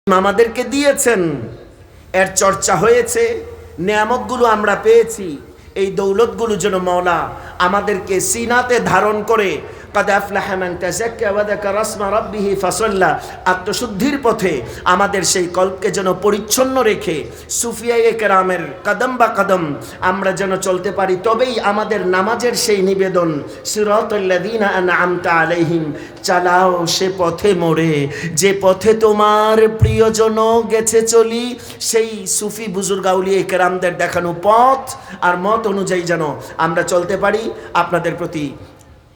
আমাদেরকে দিয়েছেন, এর চর্চা হয়েছে, নেয়ামতগুলো আমরা পেয়েছি। এই দৌলতগুলো যেন মওলা আমাদেরকে সিনাতে ধারণ করে قد أفلح من تزكى وذكر اسم ربه فصلى আত্মশুদ্ধির পথে আমাদের সেই কল্পকে যেন পরিচ্ছন্ন রেখে সুফিয়ায়ে কেরামের কদম বা কদম আমরা যেন চলতে পারি। তবেই আমাদের নামাজের সেই নিবেদন সিরাতাল্লাযীনা আনআমতা আলাইহিম, চালাও সে পথে মোরে যে পথে তোমার প্রিয়জন গেছে চলি। সেই সুফি বুজুর্গ আউলিয়া কেরামদের দেখানো পথ আর মত অনুযায়ী যেন আমরা চলতে পারি। আপনাদের প্রতি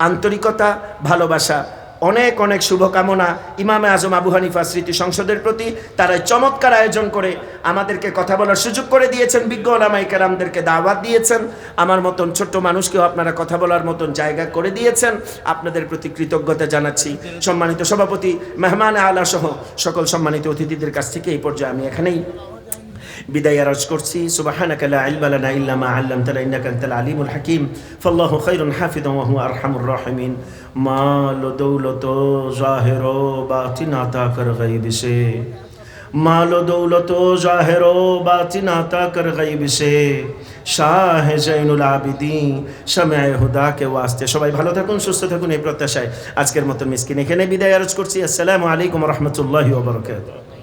আন্তরিকতা, ভালোবাসা, অনেক অনেক শুভকামনা। ইমামে আজম আবু হানিফা স্মৃতি সংসদের প্রতি তারা চমৎকার আয়োজন করে আমাদেরকে কথা বলার সুযোগ করে দিয়েছেন, বিজ্ঞ ওলামায়ে কেরামদেরকে দাওয়াত দিয়েছেন, আমার মতন ছোট্ট মানুষকেও আপনারা কথা বলার মতন জায়গা করে দিয়েছেন। আপনাদের প্রতি কৃতজ্ঞতা জানাচ্ছি। সম্মানিত সভাপতি, মেহমান আলা সহ সকল সম্মানিত অতিথিদের কাছ থেকে এই পর্যায়ে আমি এখানেই বিদায় আরজ করছি। সুবহানাকা লা ইলমা লানা ইল্লা মা আল্লামতানা ইন্নাকা আনতাল আলিমুল হাকীম ফাল্লাহু খায়রুন হাফিযান ওয়া হুয়া আরহামুর রাহিমিন। মাল দৌলত জাহির ও বাতিন আতা কর গায়ব সে, মাল দৌলত জাহির ও বাতিন আতা কর গায়ব সে, শাহ জৈনুল আবিদিন শামে হুদা কে ওয়াস্তে। সবাই ভালো থাকুন, সুস্থ থাকুন এই প্রত্যাশায় আজকের মতো মিসকিন এখানে বিদায় আরজ করছি। আসসালামু আলাইকুম ওয়া রাহমাতুল্লাহি ওয়া বারাকাতুহু।